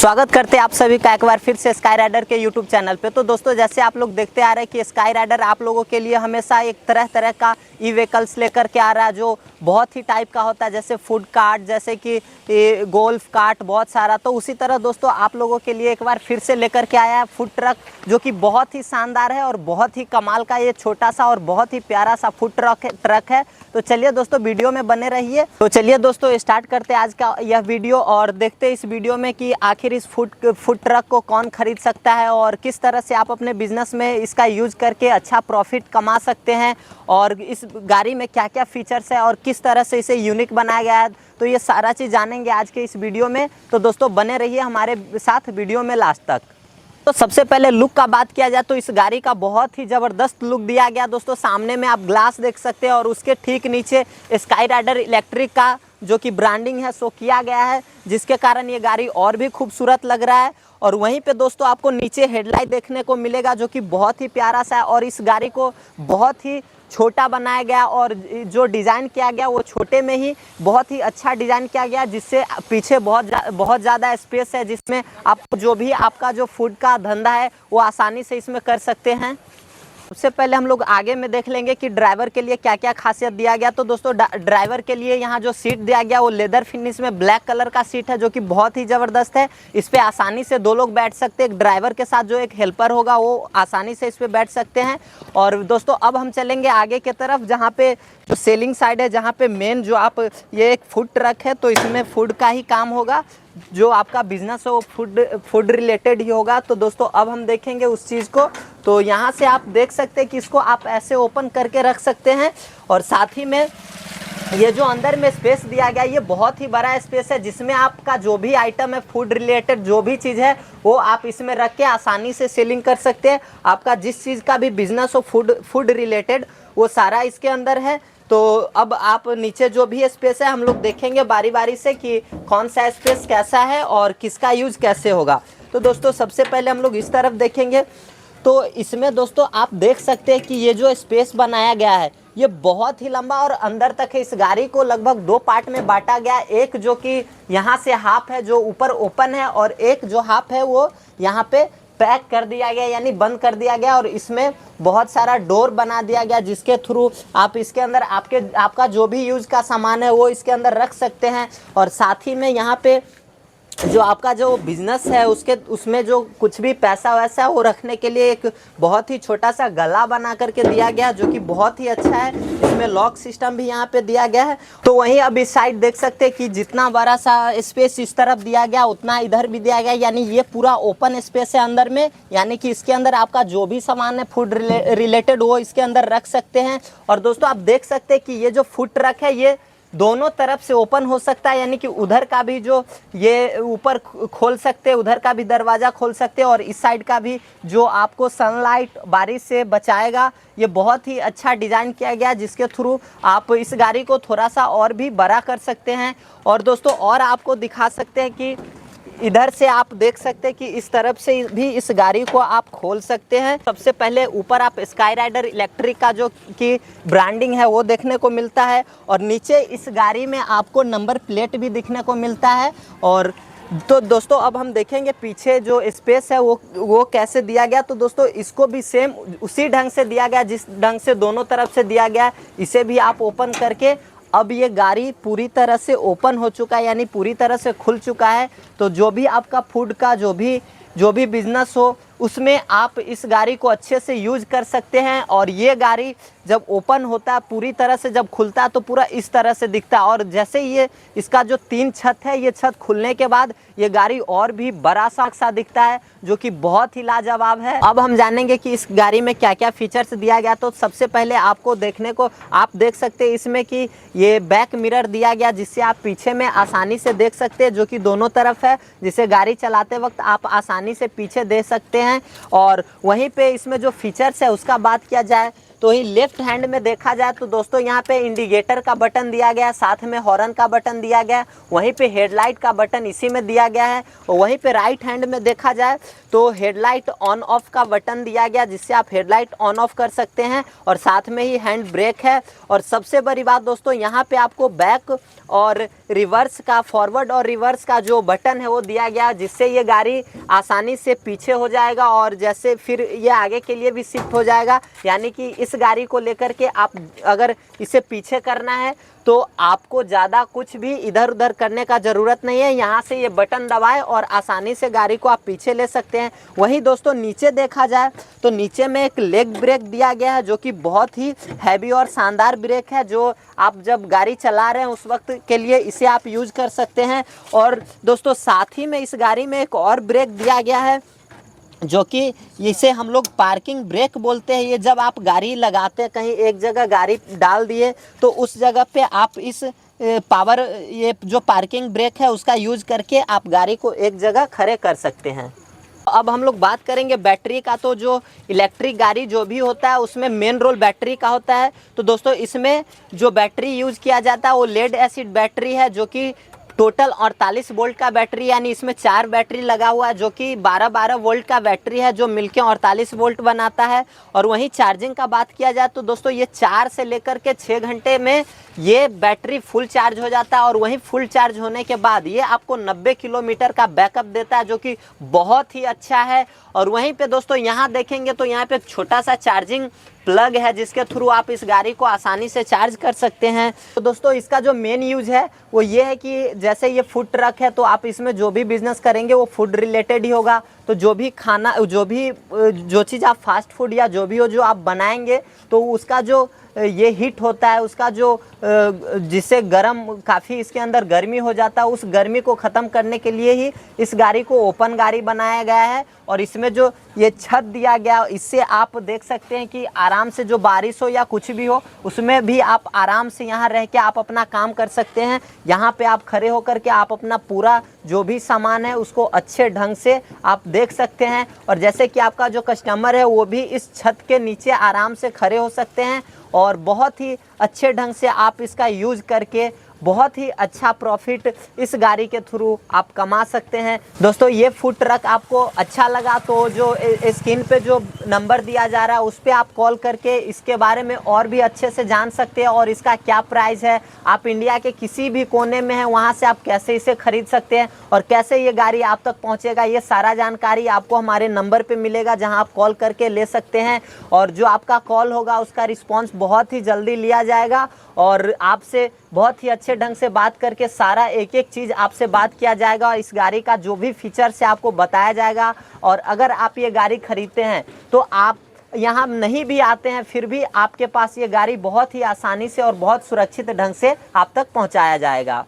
स्वागत करते हैं आप सभी का एक बार फिर से स्काई राइडर के यूट्यूब चैनल पे। तो दोस्तों, जैसे आप लोग देखते आ रहे हैं कि स्काई राइडर आप लोगों के लिए हमेशा एक तरह तरह का ई व्हीकल्स लेकर के आ रहा है जो बहुत ही टाइप का होता है, जैसे फूड कार्ट, जैसे कि गोल्फ कार्ट, बहुत सारा। तो उसी तरह दोस्तों आप लोगों के लिए एक बार फिर से लेकर के आया है फूड ट्रक, जो कि बहुत ही शानदार है और बहुत ही कमाल का ये छोटा सा और बहुत ही प्यारा सा फूड ट्रक है। तो चलिए दोस्तों, वीडियो में बने रहिए। तो चलिए दोस्तों, स्टार्ट करते हैं आज का यह वीडियो और देखते हैं इस वीडियो में कि आखिर इस फूड ट्रक को कौन खरीद सकता है और किस तरह से आप अपने बिजनेस में इसका यूज करके अच्छा प्रॉफिट कमा सकते हैं, और इस गाड़ी में क्या क्या फीचर्स है और किस तरह से इसे यूनिक बनाया गया है। तो ये सारा चीज़ जानेंगे आज के इस वीडियो में। तो दोस्तों बने रहिए हमारे साथ वीडियो में लास्ट तक। तो सबसे पहले लुक का बात किया जाए तो इस गाड़ी का बहुत ही ज़बरदस्त लुक दिया गया दोस्तों। सामने में आप ग्लास देख सकते हैं और उसके ठीक नीचे स्काई राइडर इलेक्ट्रिक का जो कि ब्रांडिंग है सो किया गया है, जिसके कारण ये गाड़ी और भी खूबसूरत लग रहा है। और वहीं पे दोस्तों आपको नीचे हेडलाइट देखने को मिलेगा जो कि बहुत ही प्यारा सा है, और इस गाड़ी को बहुत ही छोटा बनाया गया और जो डिज़ाइन किया गया वो छोटे में ही बहुत ही अच्छा डिज़ाइन किया गया, जिससे पीछे बहुत ज़्यादा स्पेस है, जिसमें आप जो भी आपका जो फूड का धंधा है वो आसानी से इसमें कर सकते हैं। सबसे पहले हम लोग आगे में देख लेंगे कि ड्राइवर के लिए क्या क्या खासियत दिया गया। तो दोस्तों ड्राइवर के लिए यहाँ जो सीट दिया गया वो लेदर फिनिश में ब्लैक कलर का सीट है, जो कि बहुत ही ज़बरदस्त है। इस पर आसानी से दो लोग बैठ सकते हैं। एक ड्राइवर के साथ जो एक हेल्पर होगा वो आसानी से इस पर बैठ सकते हैं। और दोस्तों अब हम चलेंगे आगे की तरफ, जहाँ पे जो सेलिंग साइड है, जहाँ पे मेन जो आप ये एक फूड ट्रक है तो इसमें फूड का ही काम होगा। जो आपका बिजनेस है वो फूड रिलेटेड ही होगा। तो दोस्तों अब हम देखेंगे उस चीज़ को। तो यहाँ से आप देख सकते हैं कि इसको आप ऐसे ओपन करके रख सकते हैं, और साथ ही में ये जो अंदर में स्पेस दिया गया ये बहुत ही बड़ा स्पेस है, जिसमें आपका जो भी आइटम है फूड रिलेटेड जो भी चीज़ है वो आप इसमें रख के आसानी से सेलिंग कर सकते हैं। आपका जिस चीज़ का भी बिजनेस हो फूड रिलेटेड वो सारा इसके अंदर है। तो अब आप नीचे जो भी स्पेस है हम लोग देखेंगे बारी बारी से कि कौन सा स्पेस कैसा है और किसका यूज कैसे होगा। तो दोस्तों सबसे पहले हम लोग इस तरफ देखेंगे। तो इसमें दोस्तों आप देख सकते हैं कि ये जो स्पेस बनाया गया है ये बहुत ही लंबा और अंदर तक है। इस गाड़ी को लगभग दो पार्ट में बांटा गया है। एक जो कि यहाँ से हाफ है जो ऊपर ओपन है, और एक जो हाफ है वो यहाँ पे पैक कर दिया गया यानी बंद कर दिया गया, और इसमें बहुत सारा डोर बना दिया गया जिसके थ्रू आप इसके अंदर आपका जो भी यूज का सामान है वो इसके अंदर रख सकते हैं। और साथ ही में यहाँ पे जो आपका जो बिजनेस है उसमें जो कुछ भी पैसा वैसा है वो रखने के लिए एक बहुत ही छोटा सा गला बना करके दिया गया, जो कि बहुत ही अच्छा है। इसमें लॉक सिस्टम भी यहाँ पे दिया गया है। तो वहीं अब इस साइड देख सकते हैं कि जितना बड़ा सा स्पेस इस तरफ दिया गया उतना इधर भी दिया गया, यानी ये पूरा ओपन स्पेस है अंदर में, यानी कि इसके अंदर आपका जो भी सामान है फूड रिलेटेड वो इसके अंदर रख सकते हैं। और दोस्तों आप देख सकते हैं कि ये जो फूड ट्रक है ये दोनों तरफ से ओपन हो सकता है, यानी कि उधर का भी जो ये ऊपर खोल सकते हैं, उधर का भी दरवाज़ा खोल सकते हैं, और इस साइड का भी जो आपको सनलाइट बारिश से बचाएगा। ये बहुत ही अच्छा डिज़ाइन किया गया जिसके थ्रू आप इस गाड़ी को थोड़ा सा और भी बड़ा कर सकते हैं। और दोस्तों और आपको दिखा सकते हैं कि इधर से आप देख सकते हैं कि इस तरफ से भी इस गाड़ी को आप खोल सकते हैं। सबसे पहले ऊपर आप स्काई राइडर इलेक्ट्रिक का जो कि ब्रांडिंग है वो देखने को मिलता है, और नीचे इस गाड़ी में आपको नंबर प्लेट भी दिखने को मिलता है। और तो दोस्तों अब हम देखेंगे पीछे जो स्पेस है वो कैसे दिया गया। तो दोस्तों इसको भी सेम उसी ढंग से दिया गया जिस ढंग से दोनों तरफ से दिया गया। इसे भी आप ओपन करके अब ये गाड़ी पूरी तरह से ओपन हो चुका है, यानी पूरी तरह से खुल चुका है। तो जो भी आपका फूड का जो भी बिजनेस हो उसमें आप इस गाड़ी को अच्छे से यूज कर सकते हैं। और ये गाड़ी जब ओपन होता है पूरी तरह से, जब खुलता है तो पूरा इस तरह से दिखता है, और जैसे ये इसका जो 3 छत है ये छत खुलने के बाद ये गाड़ी और भी बड़ा सा दिखता है, जो कि बहुत ही लाजवाब है। अब हम जानेंगे कि इस गाड़ी में क्या क्या फीचर्स दिया गया। तो सबसे पहले आपको देखने को आप देख सकते हैं इसमें कि ये बैक मिरर दिया गया, जिससे आप पीछे में आसानी से देख सकते हैं, जो कि दोनों तरफ है, जिसे गाड़ी चलाते वक्त आप आसानी से पीछे देख सकते हैं। और वहीं पे इसमें जो फीचर्स है उसका बात किया जाए तो ही लेफ्ट हैंड में देखा जाए तो दोस्तों यहाँ पे इंडिकेटर का बटन दिया गया है, साथ में हॉर्न का बटन दिया गया है, वहीं पे हेडलाइट का बटन इसी में दिया गया है। और वहीं पे राइट हैंड में देखा जाए तो हेडलाइट ऑन ऑफ का बटन दिया गया जिससे आप हेडलाइट ऑन ऑफ कर सकते हैं, और साथ में ही हैंड ब्रेक है। और सबसे बड़ी बात दोस्तों, यहाँ पे आपको बैक और रिवर्स का, फॉरवर्ड और रिवर्स का जो बटन है वो दिया गया, जिससे ये गाड़ी आसानी से पीछे हो जाएगा और जैसे फिर ये आगे के लिए भी शिफ्ट हो जाएगा। यानी कि इस गाड़ी को लेकर के आप अगर इसे पीछे करना है तो आपको ज़्यादा कुछ भी इधर उधर करने का ज़रूरत नहीं है। यहाँ से ये बटन दबाएं और आसानी से गाड़ी को आप पीछे ले सकते हैं। वहीं दोस्तों नीचे देखा जाए तो नीचे में एक लेग ब्रेक दिया गया है जो कि बहुत ही हैवी और शानदार ब्रेक है, जो आप जब गाड़ी चला रहे हैं उस वक्त के लिए इसे आप यूज कर सकते हैं। और दोस्तों साथ ही में इस गाड़ी में एक और ब्रेक दिया गया है जो कि इसे हम लोग पार्किंग ब्रेक बोलते हैं। ये जब आप गाड़ी लगाते हैं, कहीं एक जगह गाड़ी डाल दिए तो उस जगह पे आप इस पावर, ये जो पार्किंग ब्रेक है उसका यूज करके आप गाड़ी को एक जगह खड़े कर सकते हैं। अब हम लोग बात करेंगे बैटरी का। तो जो इलेक्ट्रिक गाड़ी जो भी होता है उसमें मेन रोल बैटरी का होता है। तो दोस्तों इसमें जो बैटरी यूज किया जाता है वो लेड एसिड बैटरी है, जो कि टोटल 48 वोल्ट का बैटरी, यानी इसमें 4 बैटरी लगा हुआ है जो कि 12-12 वोल्ट का बैटरी है, जो मिलके 48 वोल्ट बनाता है। और वहीं चार्जिंग का बात किया जाए तो दोस्तों ये 4 से लेकर के 6 घंटे में ये बैटरी फुल चार्ज हो जाता है। और वहीं फुल चार्ज होने के बाद ये आपको 90 किलोमीटर का बैकअप देता है, जो कि बहुत ही अच्छा है। और वहीं पे दोस्तों यहाँ देखेंगे तो यहाँ पे एक छोटा सा चार्जिंग प्लग है जिसके थ्रू आप इस गाड़ी को आसानी से चार्ज कर सकते हैं। तो दोस्तों इसका जो मेन यूज है वो ये है कि जैसे ये फूड ट्रक है तो आप इसमें जो भी बिजनेस करेंगे वो फूड रिलेटेड ही होगा। तो जो भी खाना, जो चीज़ आप फास्ट फूड या जो भी हो जो आप बनाएंगे तो उसका जो ये हीट होता है, उसका जो जिससे गर्म, काफ़ी इसके अंदर गर्मी हो जाता है, उस गर्मी को ख़त्म करने के लिए ही इस गाड़ी को ओपन गाड़ी बनाया गया है। और इसमें जो ये छत दिया गया इससे आप देख सकते हैं कि आराम से जो बारिश हो या कुछ भी हो उसमें भी आप आराम से यहाँ रह के आप अपना काम कर सकते हैं। यहाँ पे आप खड़े होकर के आप अपना पूरा जो भी सामान है उसको अच्छे ढंग से आप देख सकते हैं। और जैसे कि आपका जो कस्टमर है वो भी इस छत के नीचे आराम से खड़े हो सकते हैं और बहुत ही अच्छे ढंग से आप इसका यूज़ करके बहुत ही अच्छा प्रॉफिट इस गाड़ी के थ्रू आप कमा सकते हैं। दोस्तों ये फूड ट्रक आपको अच्छा लगा तो जो स्क्रीन पे जो नंबर दिया जा रहा है उस पर आप कॉल करके इसके बारे में और भी अच्छे से जान सकते हैं और इसका क्या प्राइस है। आप इंडिया के किसी भी कोने में हैं वहाँ से आप कैसे इसे खरीद सकते हैं और कैसे ये गाड़ी आप तक पहुँचेगा, ये सारा जानकारी आपको हमारे नंबर पर मिलेगा जहाँ आप कॉल करके ले सकते हैं। और जो आपका कॉल होगा उसका रिस्पॉन्स बहुत ही जल्दी लिया जाएगा और आपसे बहुत ही अच्छे ढंग से बात करके सारा एक एक चीज़ आपसे बात किया जाएगा और इस गाड़ी का जो भी फीचर से आपको बताया जाएगा। और अगर आप ये गाड़ी खरीदते हैं तो आप यहाँ नहीं भी आते हैं फिर भी आपके पास ये गाड़ी बहुत ही आसानी से और बहुत सुरक्षित ढंग से आप तक पहुँचाया जाएगा।